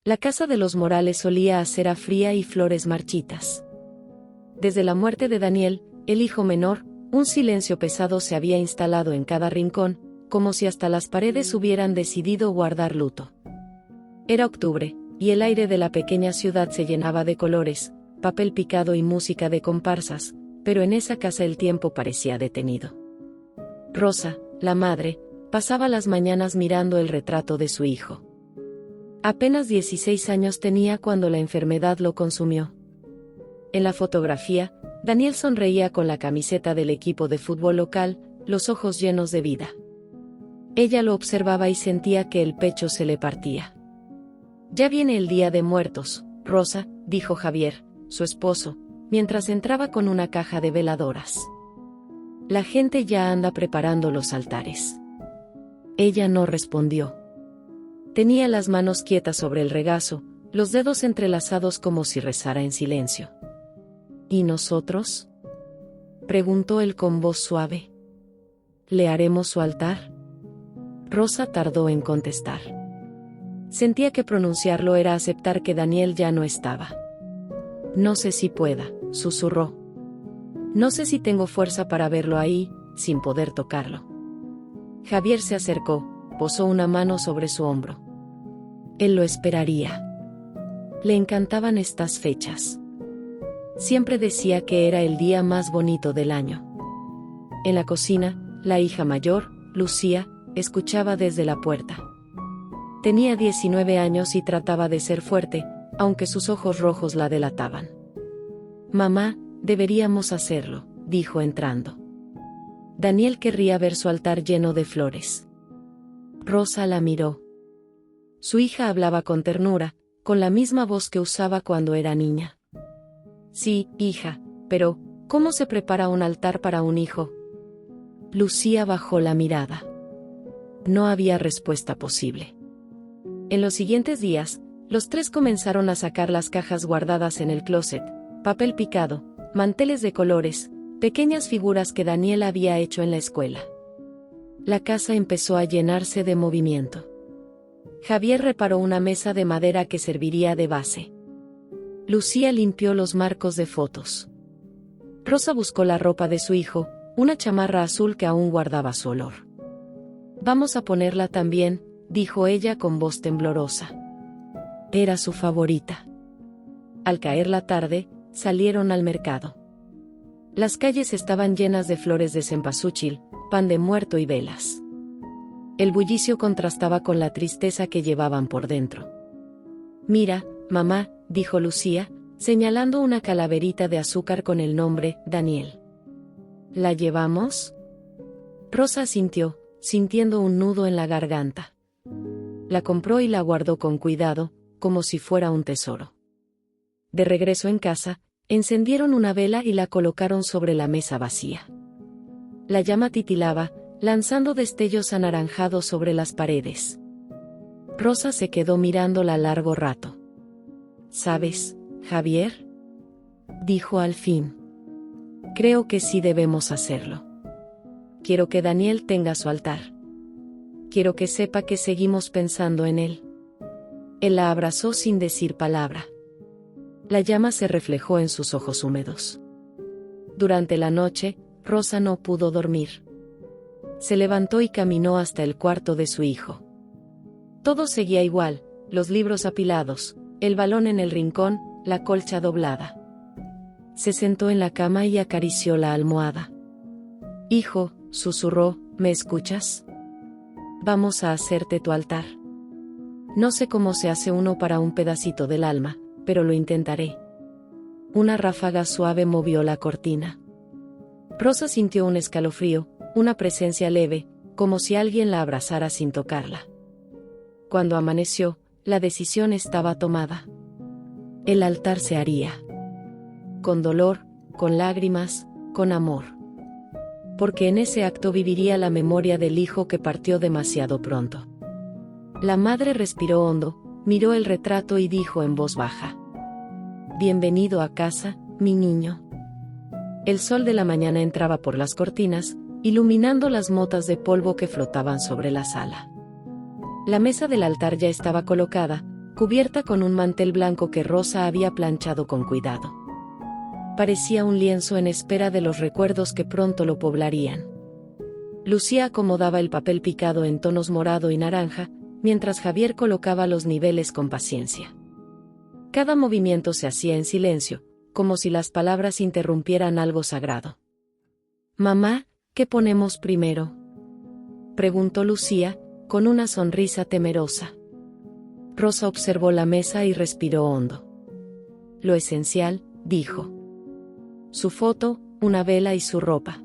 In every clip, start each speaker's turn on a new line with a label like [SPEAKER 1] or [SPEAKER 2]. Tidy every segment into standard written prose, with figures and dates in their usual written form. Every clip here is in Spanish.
[SPEAKER 1] La casa de los Morales olía a acera fría y flores marchitas. Desde la muerte de Daniel, el hijo menor, un silencio pesado se había instalado en cada rincón, como si hasta las paredes hubieran decidido guardar luto. Era octubre, y el aire de la pequeña ciudad se llenaba de colores, papel picado y música de comparsas, pero en esa casa el tiempo parecía detenido. Rosa, la madre, pasaba las mañanas mirando el retrato de su hijo. Apenas 16 años tenía cuando la enfermedad lo consumió. En la fotografía, Daniel sonreía con la camiseta del equipo de fútbol local, los ojos llenos de vida. Ella lo observaba y sentía que el pecho se le partía. «Ya viene el Día de Muertos, Rosa», dijo Javier, su esposo, mientras entraba con una caja de veladoras. «La gente ya anda preparando los altares». Ella no respondió. Tenía las manos quietas sobre el regazo, los dedos entrelazados como si rezara en silencio. «¿Y nosotros?», preguntó él con voz suave. «¿Le haremos su altar?». Rosa tardó en contestar. Sentía que pronunciarlo era aceptar que Daniel ya no estaba. «No sé si pueda», susurró. «No sé si tengo fuerza para verlo ahí, sin poder tocarlo». Javier se acercó, posó una mano sobre su hombro. Él lo esperaría. Le encantaban estas fechas. Siempre decía que era el día más bonito del año. En la cocina, la hija mayor, Lucía, escuchaba desde la puerta. Tenía 19 años y trataba de ser fuerte, aunque sus ojos rojos la delataban. «Mamá, deberíamos hacerlo», dijo entrando. Daniel querría ver su altar lleno de flores. Rosa la miró. Su hija hablaba con ternura, con la misma voz que usaba cuando era niña. «Sí, hija, pero, ¿cómo se prepara un altar para un hijo?». Lucía bajó la mirada. No había respuesta posible. En los siguientes días, los tres comenzaron a sacar las cajas guardadas en el closet, papel picado, manteles de colores, pequeñas figuras que Daniel había hecho en la escuela. La casa empezó a llenarse de movimiento. Javier reparó una mesa de madera que serviría de base. Lucía limpió los marcos de fotos. Rosa buscó la ropa de su hijo, una chamarra azul que aún guardaba su olor. «Vamos a ponerla también», dijo ella con voz temblorosa. Era su favorita. Al caer la tarde, salieron al mercado. Las calles estaban llenas de flores de cempasúchil, pan de muerto y velas. El bullicio contrastaba con la tristeza que llevaban por dentro. «Mira, mamá», dijo Lucía, señalando una calaverita de azúcar con el nombre Daniel. «¿La llevamos?». Rosa asintió, sintiendo un nudo en la garganta. La compró y la guardó con cuidado, como si fuera un tesoro. De regreso en casa, encendieron una vela y la colocaron sobre la mesa vacía. La llama titilaba, lanzando destellos anaranjados sobre las paredes. Rosa se quedó mirándola largo rato. «¿Sabes, Javier?», dijo al fin. «Creo que sí debemos hacerlo. Quiero que Daniel tenga su altar. Quiero que sepa que seguimos pensando en él». Él la abrazó sin decir palabra. La llama se reflejó en sus ojos húmedos. Durante la noche, Rosa no pudo dormir. Se levantó y caminó hasta el cuarto de su hijo. Todo seguía igual, los libros apilados, el balón en el rincón, la colcha doblada. Se sentó en la cama y acarició la almohada. «Hijo», susurró, «¿me escuchas? Vamos a hacerte tu altar. No sé cómo se hace uno para un pedacito del alma, pero lo intentaré». Una ráfaga suave movió la cortina. Rosa sintió un escalofrío, una presencia leve, como si alguien la abrazara sin tocarla. Cuando amaneció, la decisión estaba tomada. El altar se haría. Con dolor, con lágrimas, con amor. Porque en ese acto viviría la memoria del hijo que partió demasiado pronto. La madre respiró hondo, miró el retrato y dijo en voz baja: «Bienvenido a casa, mi niño». El sol de la mañana entraba por las cortinas, iluminando las motas de polvo que flotaban sobre la sala. La mesa del altar ya estaba colocada, cubierta con un mantel blanco que Rosa había planchado con cuidado. Parecía un lienzo en espera de los recuerdos que pronto lo poblarían. Lucía acomodaba el papel picado en tonos morado y naranja, mientras Javier colocaba los niveles con paciencia. Cada movimiento se hacía en silencio, como si las palabras interrumpieran algo sagrado. «Mamá, ¿qué ponemos primero?», preguntó Lucía, con una sonrisa temerosa. Rosa observó la mesa y respiró hondo. «Lo esencial», dijo. «Su foto, una vela y su ropa.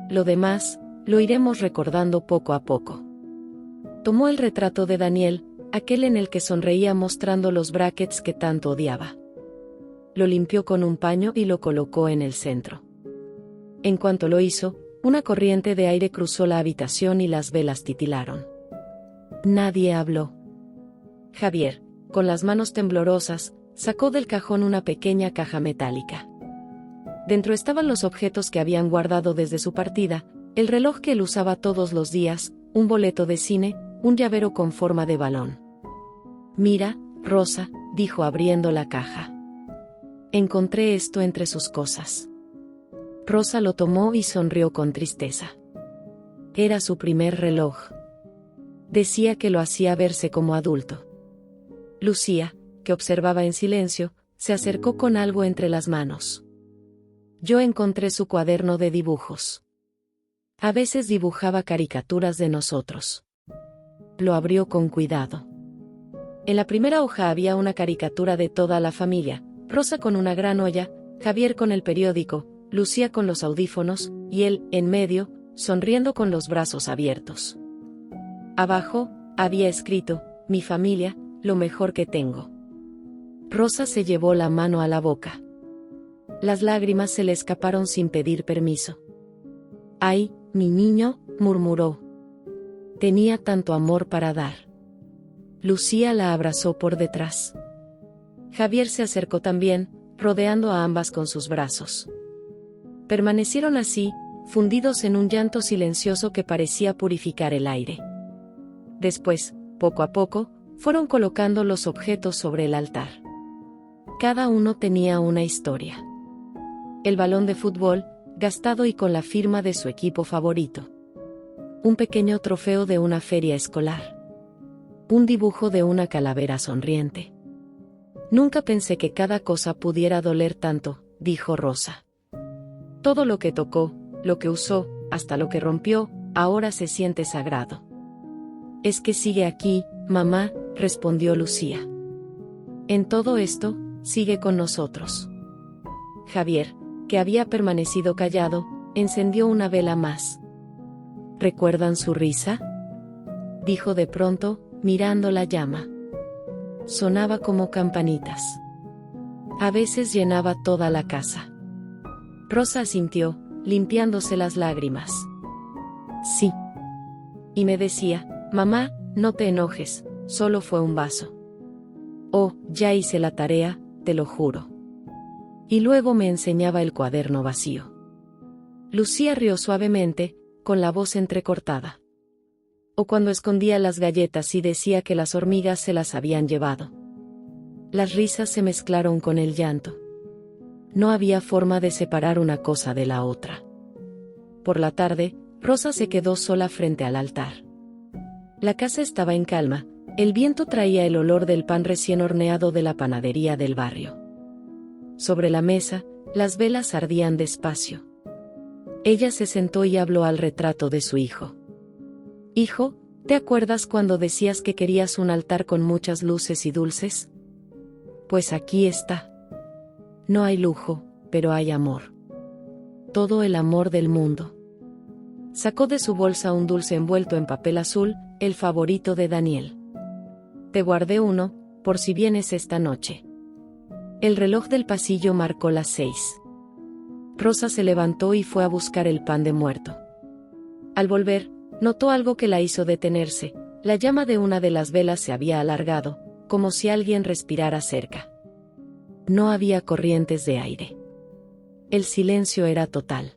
[SPEAKER 1] Lo demás, lo iremos recordando poco a poco». Tomó el retrato de Daniel, aquel en el que sonreía mostrando los brackets que tanto odiaba. Lo limpió con un paño y lo colocó en el centro. En cuanto lo hizo, una corriente de aire cruzó la habitación y las velas titilaron. Nadie habló. Javier, con las manos temblorosas, sacó del cajón una pequeña caja metálica. Dentro estaban los objetos que habían guardado desde su partida, el reloj que él usaba todos los días, un boleto de cine, un llavero con forma de balón. «Mira, Rosa», dijo abriendo la caja. «Encontré esto entre sus cosas». Rosa lo tomó y sonrió con tristeza. Era su primer reloj. Decía que lo hacía verse como adulto. Lucía, que observaba en silencio, se acercó con algo entre las manos. «Yo encontré su cuaderno de dibujos. A veces dibujaba caricaturas de nosotros». Lo abrió con cuidado. En la primera hoja había una caricatura de toda la familia, Rosa con una gran olla, Javier con el periódico, Lucía con los audífonos, y él, en medio, sonriendo con los brazos abiertos. Abajo, había escrito, «Mi familia, lo mejor que tengo». Rosa se llevó la mano a la boca. Las lágrimas se le escaparon sin pedir permiso. «Ay, mi niño», murmuró. Tenía tanto amor para dar. Lucía la abrazó por detrás. Javier se acercó también, rodeando a ambas con sus brazos. Permanecieron así, fundidos en un llanto silencioso que parecía purificar el aire. Después, poco a poco, fueron colocando los objetos sobre el altar. Cada uno tenía una historia. El balón de fútbol, gastado y con la firma de su equipo favorito. Un pequeño trofeo de una feria escolar. Un dibujo de una calavera sonriente. «Nunca pensé que cada cosa pudiera doler tanto», dijo Rosa. «Todo lo que tocó, lo que usó, hasta lo que rompió, ahora se siente sagrado». «Es que sigue aquí, mamá», respondió Lucía. «En todo esto, sigue con nosotros». Javier, que había permanecido callado, encendió una vela más. «¿Recuerdan su risa?», dijo de pronto, mirando la llama. Sonaba como campanitas. A veces llenaba toda la casa. Rosa asintió, limpiándose las lágrimas. «Sí». Y me decía, «Mamá, no te enojes, solo fue un vaso». «Oh, ya hice la tarea, te lo juro». Y luego me enseñaba el cuaderno vacío. Lucía rió suavemente, con la voz entrecortada. O cuando escondía las galletas y decía que las hormigas se las habían llevado. Las risas se mezclaron con el llanto. No había forma de separar una cosa de la otra. Por la tarde, Rosa se quedó sola frente al altar. La casa estaba en calma, el viento traía el olor del pan recién horneado de la panadería del barrio. Sobre la mesa, las velas ardían despacio. Ella se sentó y habló al retrato de su hijo. «Hijo, ¿te acuerdas cuando decías que querías un altar con muchas luces y dulces? Pues aquí está. No hay lujo, pero hay amor. Todo el amor del mundo». Sacó de su bolsa un dulce envuelto en papel azul, el favorito de Daniel. «Te guardé uno, por si vienes esta noche». El reloj del pasillo marcó las 6. Rosa se levantó y fue a buscar el pan de muerto. Al volver, notó algo que la hizo detenerse. La llama de una de las velas se había alargado, como si alguien respirara cerca. No había corrientes de aire. El silencio era total.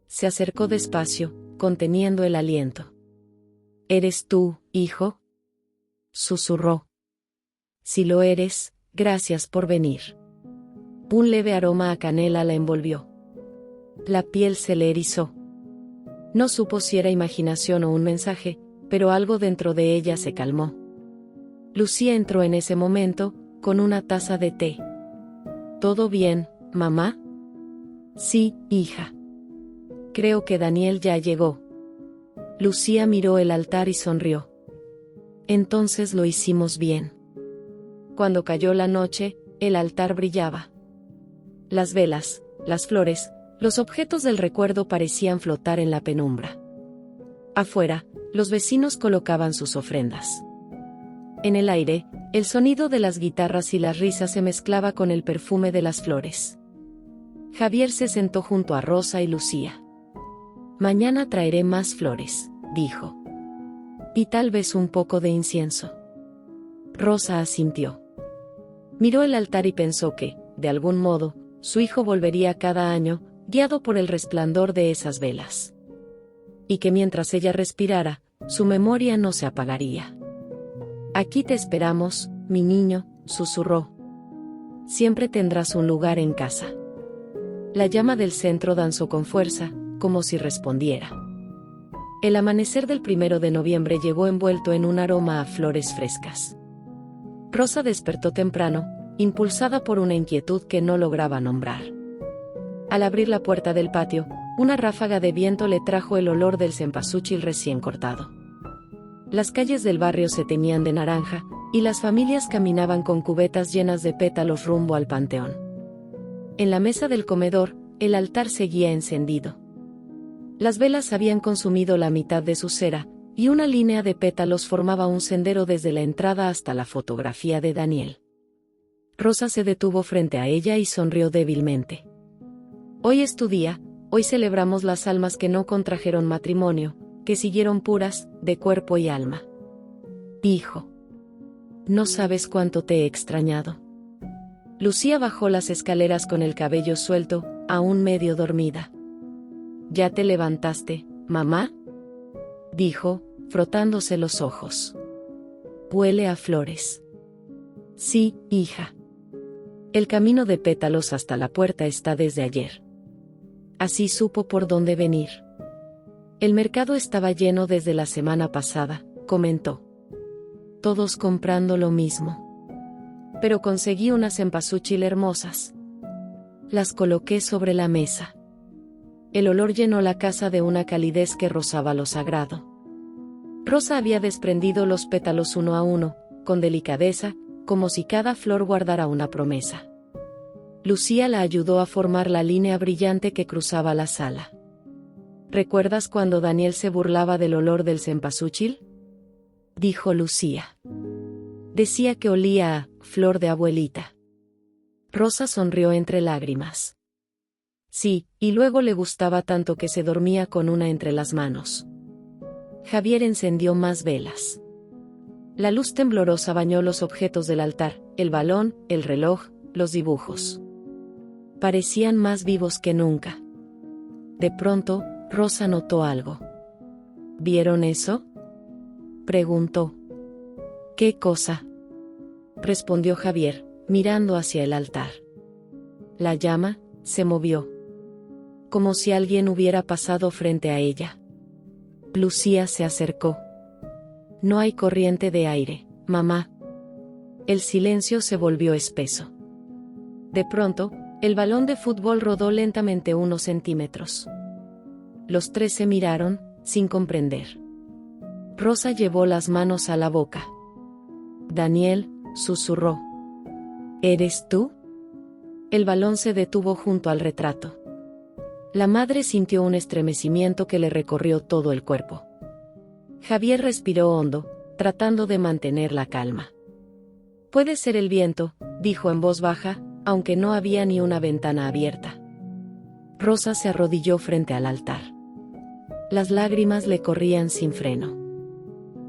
[SPEAKER 1] Se acercó despacio, conteniendo el aliento. «¿Eres tú, hijo?», susurró. Si lo eres, gracias por venir. Un leve aroma a canela la envolvió. La piel se le erizó. No supo si era imaginación o un mensaje, pero algo dentro de ella se calmó. Lucía entró en ese momento, con una taza de té. ¿Todo bien, mamá? Sí, hija. Creo que Daniel ya llegó. Lucía miró el altar y sonrió. Entonces lo hicimos bien. Cuando cayó la noche, el altar brillaba. Las velas, las flores, los objetos del recuerdo parecían flotar en la penumbra. Afuera, los vecinos colocaban sus ofrendas. En el aire, el sonido de las guitarras y las risas se mezclaba con el perfume de las flores. Javier se sentó junto a Rosa y Lucía. Mañana traeré más flores, dijo. Y tal vez un poco de incienso. Rosa asintió. Miró el altar y pensó que, de algún modo, su hijo volvería cada año, guiado por el resplandor de esas velas. Y que mientras ella respirara, su memoria no se apagaría. Aquí te esperamos, mi niño, susurró. Siempre tendrás un lugar en casa. La llama del centro danzó con fuerza, como si respondiera. El amanecer del 1 de noviembre llegó envuelto en un aroma a flores frescas. Rosa despertó temprano, impulsada por una inquietud que no lograba nombrar. Al abrir la puerta del patio, una ráfaga de viento le trajo el olor del cempasúchil recién cortado. Las calles del barrio se teñían de naranja, y las familias caminaban con cubetas llenas de pétalos rumbo al panteón. En la mesa del comedor, el altar seguía encendido. Las velas habían consumido la mitad de su cera, y una línea de pétalos formaba un sendero desde la entrada hasta la fotografía de Daniel. Rosa se detuvo frente a ella y sonrió débilmente. Hoy es tu día, hoy celebramos las almas que no contrajeron matrimonio, que siguieron puras, de cuerpo y alma. Dijo. No sabes cuánto te he extrañado. Lucía bajó las escaleras con el cabello suelto, aún medio dormida. ¿Ya te levantaste, mamá? Dijo, frotándose los ojos. Huele a flores. Sí, hija. El camino de pétalos hasta la puerta está desde ayer. Así supo por dónde venir. El mercado estaba lleno desde la semana pasada, comentó. Todos comprando lo mismo. Pero conseguí unas cempasúchil hermosas. Las coloqué sobre la mesa. El olor llenó la casa de una calidez que rozaba lo sagrado. Rosa había desprendido los pétalos uno a uno, con delicadeza, como si cada flor guardara una promesa. Lucía la ayudó a formar la línea brillante que cruzaba la sala. ¿Recuerdas cuando Daniel se burlaba del olor del cempasúchil? Dijo Lucía. Decía que olía a flor de abuelita. Rosa sonrió entre lágrimas. Sí, y luego le gustaba tanto que se dormía con una entre las manos. Javier encendió más velas. La luz temblorosa bañó los objetos del altar, el balón, el reloj, los dibujos. Parecían más vivos que nunca. De pronto, Rosa notó algo. ¿Vieron eso? Preguntó. ¿Qué cosa? Respondió Javier, mirando hacia el altar. La llama se movió. Como si alguien hubiera pasado frente a ella. Lucía se acercó. No hay corriente de aire, mamá. El silencio se volvió espeso. De pronto, el balón de fútbol rodó lentamente unos centímetros. Los tres se miraron, sin comprender. Rosa llevó las manos a la boca. Daniel, susurró. ¿Eres tú? El balón se detuvo junto al retrato. La madre sintió un estremecimiento que le recorrió todo el cuerpo. Javier respiró hondo, tratando de mantener la calma. Puede ser el viento, dijo en voz baja, aunque no había ni una ventana abierta. Rosa se arrodilló frente al altar. Las lágrimas le corrían sin freno.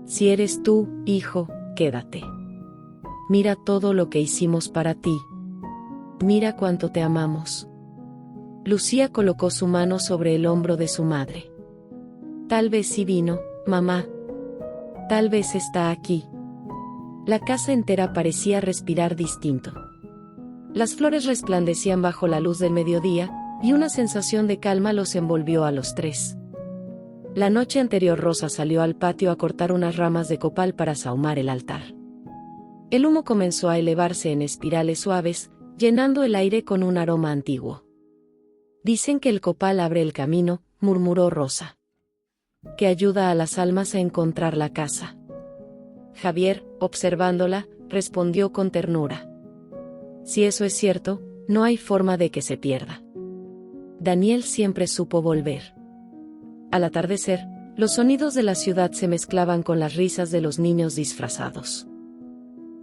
[SPEAKER 1] Si eres tú, hijo, quédate. Mira todo lo que hicimos para ti. Mira cuánto te amamos. Lucía colocó su mano sobre el hombro de su madre. Tal vez sí vino, mamá. Tal vez está aquí. La casa entera parecía respirar distinto. Las flores resplandecían bajo la luz del mediodía, y una sensación de calma los envolvió a los tres. La noche anterior Rosa salió al patio a cortar unas ramas de copal para sahumar el altar. El humo comenzó a elevarse en espirales suaves, llenando el aire con un aroma antiguo. «Dicen que el copal abre el camino», murmuró Rosa. «Que ayuda a las almas a encontrar la casa». Javier, observándola, respondió con ternura. «Si eso es cierto, no hay forma de que se pierda». Daniel siempre supo volver. Al atardecer, los sonidos de la ciudad se mezclaban con las risas de los niños disfrazados.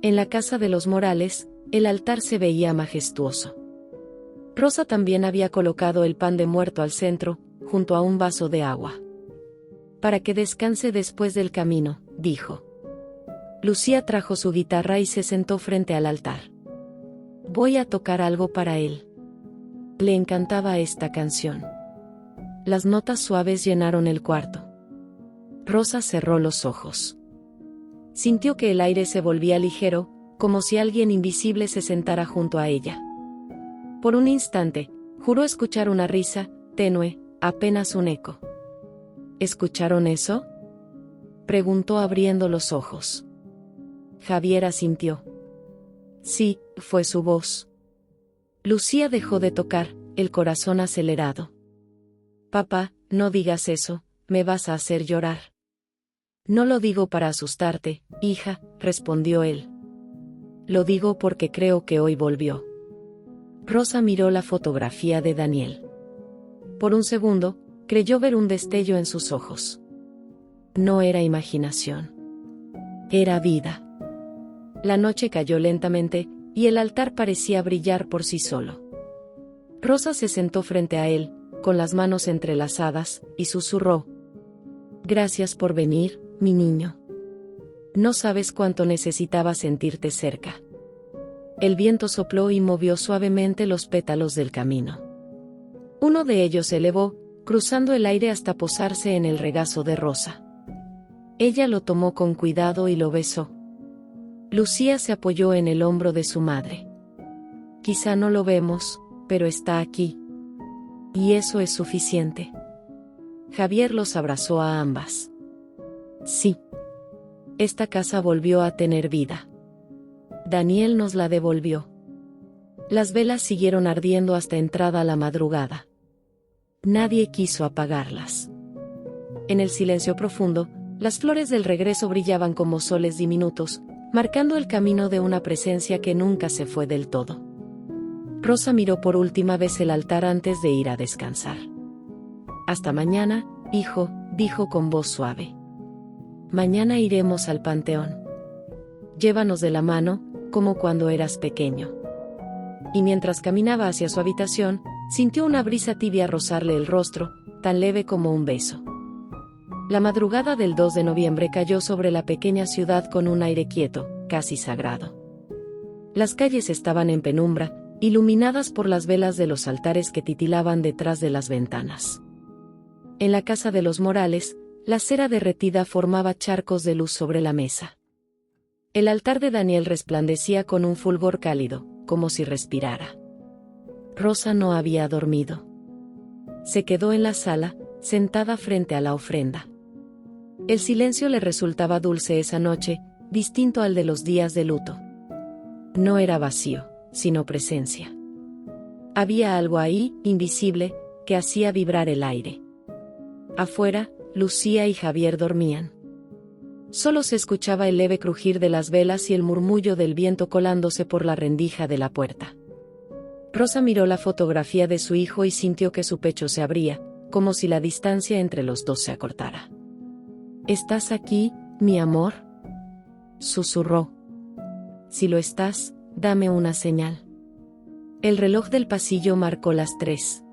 [SPEAKER 1] En la casa de los Morales, el altar se veía majestuoso. Rosa también había colocado el pan de muerto al centro, junto a un vaso de agua. «Para que descanse después del camino», dijo. Lucía trajo su guitarra y se sentó frente al altar. «Voy a tocar algo para él». Le encantaba esta canción. Las notas suaves llenaron el cuarto. Rosa cerró los ojos. Sintió que el aire se volvía ligero, como si alguien invisible se sentara junto a ella. Por un instante, juró escuchar una risa, tenue, apenas un eco. ¿Escucharon eso?, preguntó abriendo los ojos. Javier asintió. Sí, fue su voz. Lucía dejó de tocar, el corazón acelerado. «Papá, no digas eso, me vas a hacer llorar». «No lo digo para asustarte, hija», respondió él. «Lo digo porque creo que hoy volvió». Rosa miró la fotografía de Daniel. Por un segundo, creyó ver un destello en sus ojos. No era imaginación. Era vida. La noche cayó lentamente, y el altar parecía brillar por sí solo. Rosa se sentó frente a él, con las manos entrelazadas, y susurró. «Gracias por venir, mi niño. No sabes cuánto necesitaba sentirte cerca». El viento sopló y movió suavemente los pétalos del camino. Uno de ellos se elevó, cruzando el aire hasta posarse en el regazo de Rosa. Ella lo tomó con cuidado y lo besó. Lucía se apoyó en el hombro de su madre. «Quizá no lo vemos, pero está aquí. Y eso es suficiente». Javier los abrazó a ambas. «Sí. Esta casa volvió a tener vida. Daniel nos la devolvió». Las velas siguieron ardiendo hasta entrada la madrugada. Nadie quiso apagarlas. En el silencio profundo, las flores del regreso brillaban como soles diminutos, marcando el camino de una presencia que nunca se fue del todo. Rosa miró por última vez el altar antes de ir a descansar. «Hasta mañana, hijo», dijo con voz suave. «Mañana iremos al panteón. Llévanos de la mano, como cuando eras pequeño». Y mientras caminaba hacia su habitación, sintió una brisa tibia rozarle el rostro, tan leve como un beso. La madrugada del 2 de noviembre cayó sobre la pequeña ciudad con un aire quieto, casi sagrado. Las calles estaban en penumbra, iluminadas por las velas de los altares que titilaban detrás de las ventanas. En la casa de los Morales, la cera derretida formaba charcos de luz sobre la mesa. El altar de Daniel resplandecía con un fulgor cálido, como si respirara. Rosa no había dormido. Se quedó en la sala, sentada frente a la ofrenda. El silencio le resultaba dulce esa noche, distinto al de los días de luto. No era vacío, sino presencia. Había algo ahí, invisible, que hacía vibrar el aire. Afuera, Lucía y Javier dormían. Solo se escuchaba el leve crujir de las velas y el murmullo del viento colándose por la rendija de la puerta. Rosa miró la fotografía de su hijo y sintió que su pecho se abría, como si la distancia entre los dos se acortara. «¿Estás aquí, mi amor?», susurró. «Si lo estás, dame una señal». El reloj del pasillo marcó las 3.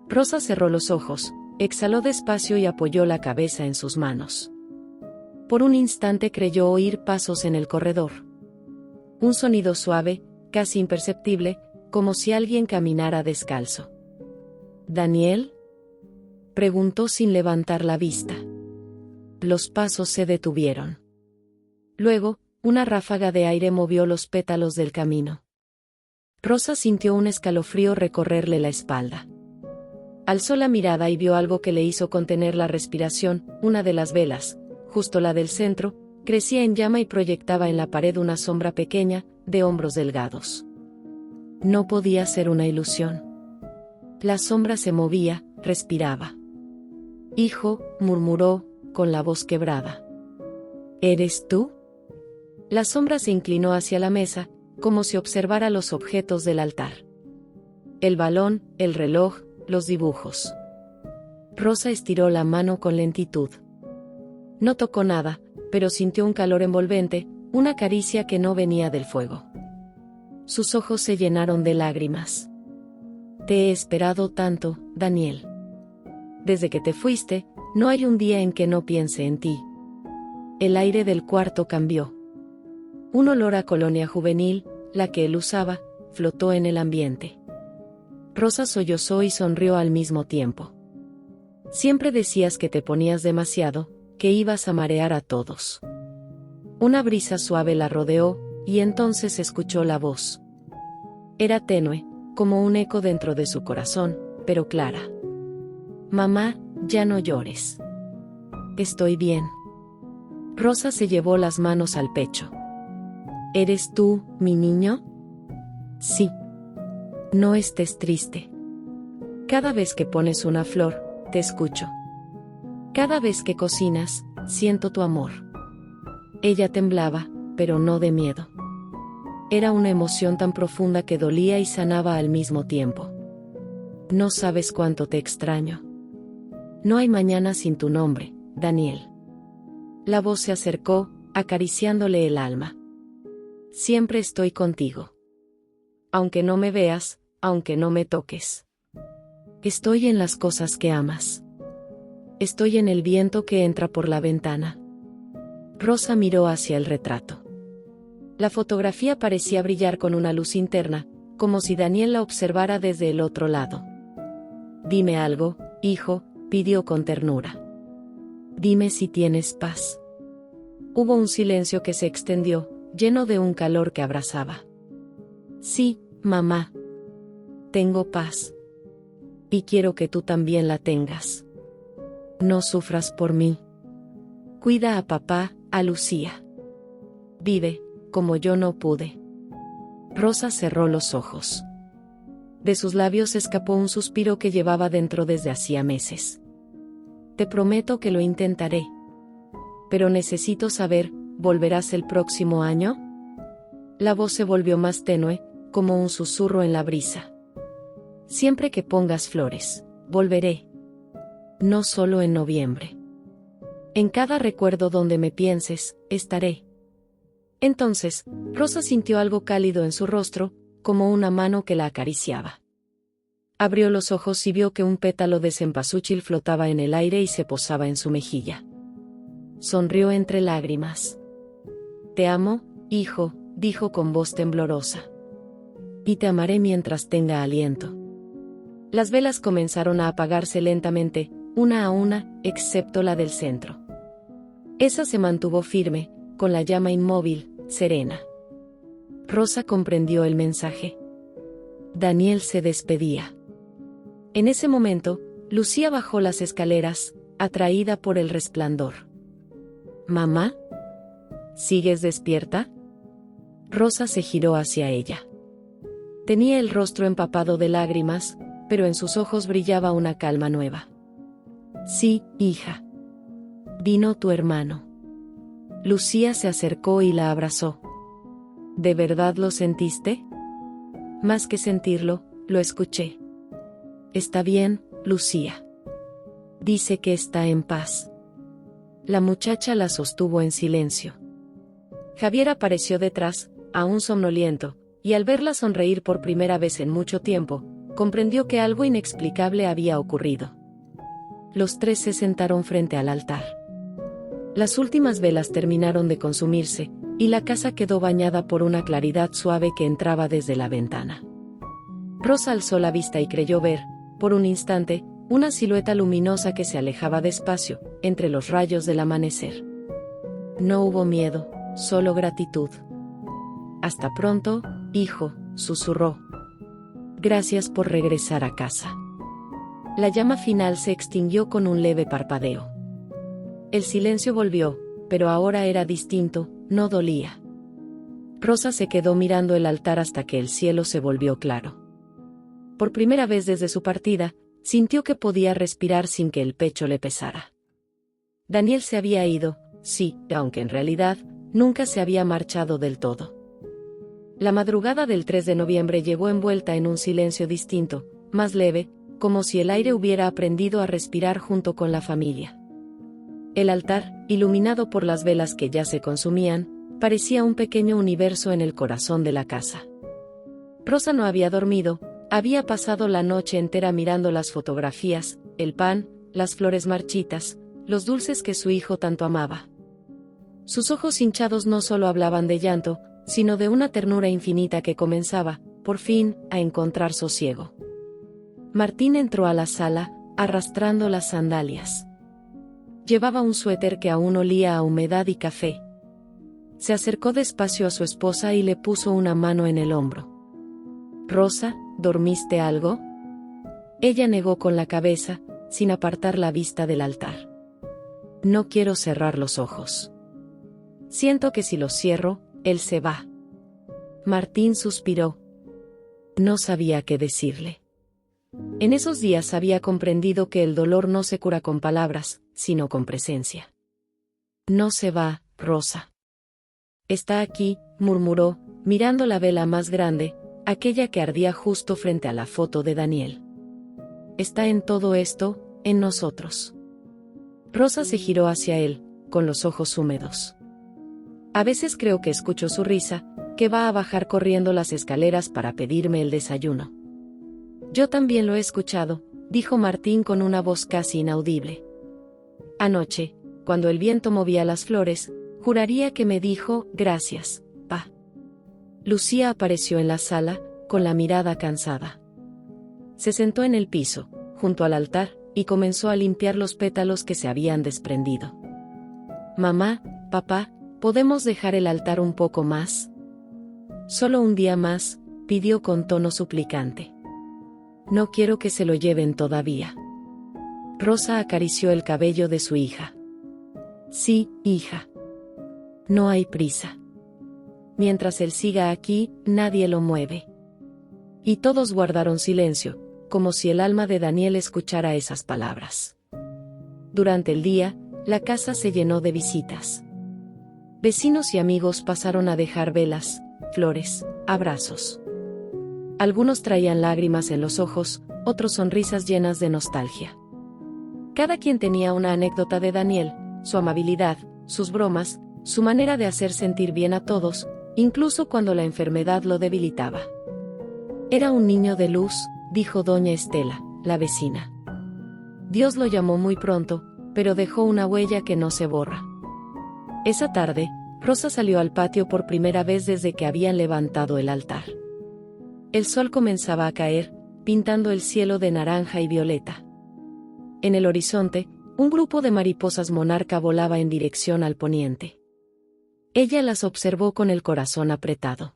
[SPEAKER 1] Rosa cerró los ojos, exhaló despacio y apoyó la cabeza en sus manos. Por un instante creyó oír pasos en el corredor. Un sonido suave, casi imperceptible, como si alguien caminara descalzo. «¿Daniel?», preguntó sin levantar la vista. Los pasos se detuvieron. Luego, una ráfaga de aire movió los pétalos del camino. Rosa sintió un escalofrío recorrerle la espalda. Alzó la mirada y vio algo que le hizo contener la respiración. Una de las velas, justo la del centro, crecía en llama y proyectaba en la pared una sombra pequeña, de hombros delgados. No podía ser una ilusión. La sombra se movía, respiraba. «Hijo», murmuró, con la voz quebrada. «¿Eres tú?». La sombra se inclinó hacia la mesa, como si observara los objetos del altar. El balón, el reloj, los dibujos. Rosa estiró la mano con lentitud. No tocó nada, pero sintió un calor envolvente, una caricia que no venía del fuego. Sus ojos se llenaron de lágrimas. «Te he esperado tanto, Daniel. Desde que te fuiste, no hay un día en que no piense en ti». El aire del cuarto cambió. Un olor a colonia juvenil, la que él usaba, flotó en el ambiente. Rosa sollozó y sonrió al mismo tiempo. «Siempre decías que te ponías demasiado, que ibas a marear a todos». Una brisa suave la rodeó, y entonces escuchó la voz. Era tenue, como un eco dentro de su corazón, pero clara. «Mamá, ya no llores. Estoy bien». Rosa se llevó las manos al pecho. «¿Eres tú, mi niño?». «Sí». «No estés triste. Cada vez que pones una flor, te escucho. Cada vez que cocinas, siento tu amor». Ella temblaba, pero no de miedo. Era una emoción tan profunda que dolía y sanaba al mismo tiempo. «No sabes cuánto te extraño. No hay mañana sin tu nombre, Daniel». La voz se acercó, acariciándole el alma. «Siempre estoy contigo. Aunque no me veas, aunque no me toques. Estoy en las cosas que amas. Estoy en el viento que entra por la ventana». Rosa miró hacia el retrato. La fotografía parecía brillar con una luz interna, como si Daniel la observara desde el otro lado. «Dime algo, hijo», pidió con ternura. «Dime si tienes paz». Hubo un silencio que se extendió, lleno de un calor que abrazaba. «Sí, mamá. Tengo paz. Y quiero que tú también la tengas. No sufras por mí. Cuida a papá, a Lucía. Vive, como yo no pude». Rosa cerró los ojos. De sus labios escapó un suspiro que llevaba dentro desde hacía meses. «Te prometo que lo intentaré. Pero necesito saber, ¿volverás el próximo año?». La voz se volvió más tenue, como un susurro en la brisa. «Siempre que pongas flores, volveré. No solo en noviembre. En cada recuerdo donde me pienses, estaré». Entonces, Rosa sintió algo cálido en su rostro, como una mano que la acariciaba. Abrió los ojos y vio que un pétalo de cempasúchil flotaba en el aire y se posaba en su mejilla. Sonrió entre lágrimas. «Te amo, hijo», dijo con voz temblorosa. «Y te amaré mientras tenga aliento». Las velas comenzaron a apagarse lentamente, una a una, excepto la del centro. Esa se mantuvo firme, con la llama inmóvil, serena. Rosa comprendió el mensaje. Daniel se despedía. En ese momento, Lucía bajó las escaleras, atraída por el resplandor. «¿Mamá? ¿Sigues despierta?». Rosa se giró hacia ella. Tenía el rostro empapado de lágrimas, pero en sus ojos brillaba una calma nueva. «Sí, hija. Vino tu hermano». Lucía se acercó y la abrazó. «¿De verdad lo sentiste?». «Más que sentirlo, lo escuché». «Está bien, Lucía. Dice que está en paz». La muchacha la sostuvo en silencio. Javier apareció detrás, aún somnoliento, y al verla sonreír por primera vez en mucho tiempo, comprendió que algo inexplicable había ocurrido. Los tres se sentaron frente al altar. Las últimas velas terminaron de consumirse, y la casa quedó bañada por una claridad suave que entraba desde la ventana. Rosa alzó la vista y creyó ver, por un instante, una silueta luminosa que se alejaba despacio, entre los rayos del amanecer. No hubo miedo, solo gratitud. Hasta pronto, hijo, susurró. Gracias por regresar a casa. La llama final se extinguió con un leve parpadeo. El silencio volvió, pero ahora era distinto, no dolía. Rosa se quedó mirando el altar hasta que el cielo se volvió claro. Por primera vez desde su partida, sintió que podía respirar sin que el pecho le pesara. Daniel se había ido, sí, aunque en realidad, nunca se había marchado del todo. La madrugada del 3 de noviembre llegó envuelta en un silencio distinto, más leve, como si el aire hubiera aprendido a respirar junto con la familia. El altar, iluminado por las velas que ya se consumían, parecía un pequeño universo en el corazón de la casa. Rosa no había dormido, había pasado la noche entera mirando las fotografías, el pan, las flores marchitas, los dulces que su hijo tanto amaba. Sus ojos hinchados no solo hablaban de llanto, sino de una ternura infinita que comenzaba, por fin, a encontrar sosiego. Martín entró a la sala, arrastrando las sandalias. Llevaba un suéter que aún olía a humedad y café. Se acercó despacio a su esposa y le puso una mano en el hombro. «Rosa, ¿dormiste algo?». Ella negó con la cabeza, sin apartar la vista del altar. «No quiero cerrar los ojos. Siento que si los cierro, él se va». Martín suspiró. No sabía qué decirle. En esos días había comprendido que el dolor no se cura con palabras, sino con presencia. «No se va, Rosa. Está aquí», murmuró, mirando la vela más grande, aquella que ardía justo frente a la foto de Daniel. «Está en todo esto, en nosotros». Rosa se giró hacia él, con los ojos húmedos. «A veces creo que escucho su risa, que va a bajar corriendo las escaleras para pedirme el desayuno». «Yo también lo he escuchado», dijo Martín con una voz casi inaudible. «Anoche, cuando el viento movía las flores, juraría que me dijo, gracias, pa». Lucía apareció en la sala, con la mirada cansada. Se sentó en el piso, junto al altar, y comenzó a limpiar los pétalos que se habían desprendido. «Mamá, papá, ¿podemos dejar el altar un poco más?». «Solo un día más», pidió con tono suplicante. «No quiero que se lo lleven todavía». Rosa acarició el cabello de su hija. «Sí, hija. No hay prisa. Mientras él siga aquí, nadie lo mueve». Y todos guardaron silencio, como si el alma de Daniel escuchara esas palabras. Durante el día, la casa se llenó de visitas. Vecinos y amigos pasaron a dejar velas, flores, abrazos. Algunos traían lágrimas en los ojos, otros sonrisas llenas de nostalgia. Cada quien tenía una anécdota de Daniel, su amabilidad, sus bromas, su manera de hacer sentir bien a todos, incluso cuando la enfermedad lo debilitaba. «Era un niño de luz», dijo doña Estela, la vecina. «Dios lo llamó muy pronto, pero dejó una huella que no se borra». Esa tarde, Rosa salió al patio por primera vez desde que habían levantado el altar. El sol comenzaba a caer, pintando el cielo de naranja y violeta. En el horizonte, un grupo de mariposas monarca volaba en dirección al poniente. Ella las observó con el corazón apretado.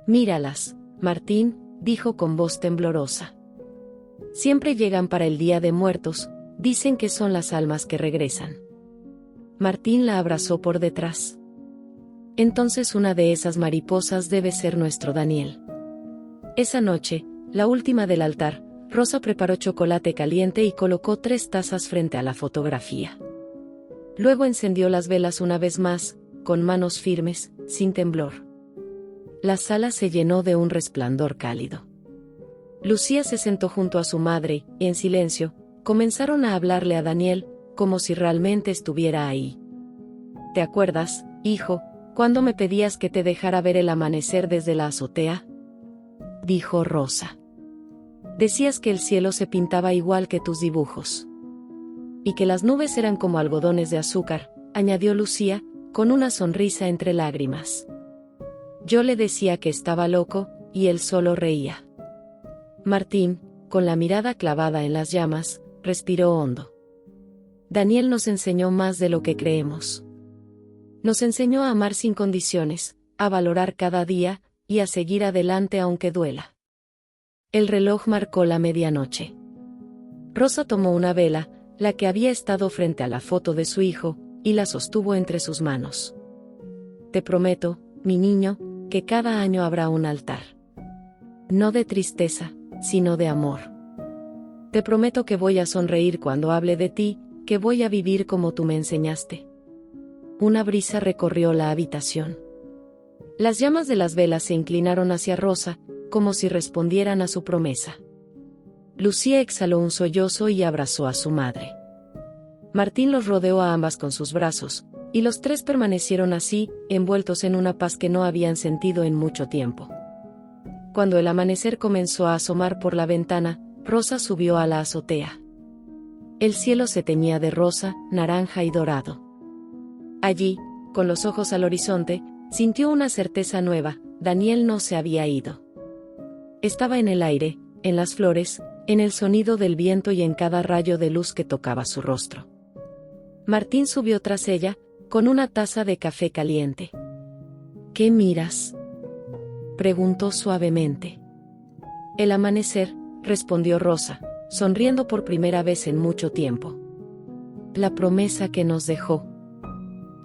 [SPEAKER 1] «Míralas, Martín», dijo con voz temblorosa. «Siempre llegan para el Día de Muertos, dicen que son las almas que regresan». Martín la abrazó por detrás. «Entonces una de esas mariposas debe ser nuestro Daniel». Esa noche, la última del altar, Rosa preparó chocolate caliente y colocó 3 tazas frente a la fotografía. Luego encendió las velas una vez más, con manos firmes, sin temblor. La sala se llenó de un resplandor cálido. Lucía se sentó junto a su madre, y en silencio, comenzaron a hablarle a Daniel, como si realmente estuviera ahí. «¿Te acuerdas, hijo, cuando me pedías que te dejara ver el amanecer desde la azotea?», dijo Rosa. «Decías que el cielo se pintaba igual que tus dibujos. Y que las nubes eran como algodones de azúcar», añadió Lucía, con una sonrisa entre lágrimas. «Yo le decía que estaba loco, y él solo reía». Martín, con la mirada clavada en las llamas, respiró hondo. «Daniel nos enseñó más de lo que creemos. Nos enseñó a amar sin condiciones, a valorar cada día, y a seguir adelante aunque duela. El reloj marcó la medianoche. Rosa tomó una vela, la que había estado frente a la foto de su hijo, y la sostuvo entre sus manos. Te prometo, mi niño, que cada año habrá un altar. No de tristeza, sino de amor. Te prometo que voy a sonreír cuando hable de ti, que voy a vivir como tú me enseñaste. Una brisa recorrió la habitación. Las llamas de las velas se inclinaron hacia Rosa, como si respondieran a su promesa. Lucía exhaló un sollozo y abrazó a su madre. Martín los rodeó a ambas con sus brazos, y los tres permanecieron así, envueltos en una paz que no habían sentido en mucho tiempo. Cuando el amanecer comenzó a asomar por la ventana, Rosa subió a la azotea. El cielo se teñía de rosa, naranja y dorado. Allí, con los ojos al horizonte, sintió una certeza nueva: Daniel no se había ido. Estaba en el aire, en las flores, en el sonido del viento y en cada rayo de luz que tocaba su rostro. Martín subió tras ella, con una taza de café caliente. ¿Qué miras?, preguntó suavemente. El amanecer, respondió Rosa, sonriendo por primera vez en mucho tiempo. La promesa que nos dejó.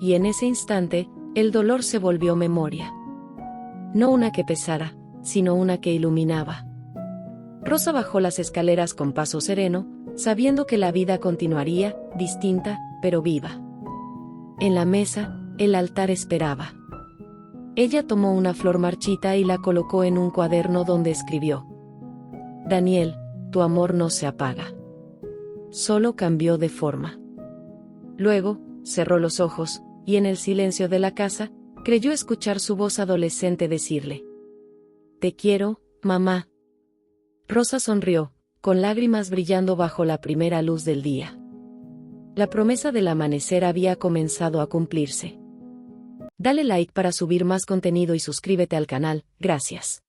[SPEAKER 1] Y en ese instante, el dolor se volvió memoria. No una que pesara, sino una que iluminaba. Rosa bajó las escaleras con paso sereno, sabiendo que la vida continuaría, distinta, pero viva. En la mesa, el altar esperaba. Ella tomó una flor marchita y la colocó en un cuaderno donde escribió: Daniel, tu amor no se apaga. Solo cambió de forma. Luego, cerró los ojos, y en el silencio de la casa, creyó escuchar su voz adolescente decirle: Te quiero, mamá. Rosa sonrió, con lágrimas brillando bajo la primera luz del día. La promesa del amanecer había comenzado a cumplirse. Dale like para subir más contenido y suscríbete al canal, gracias.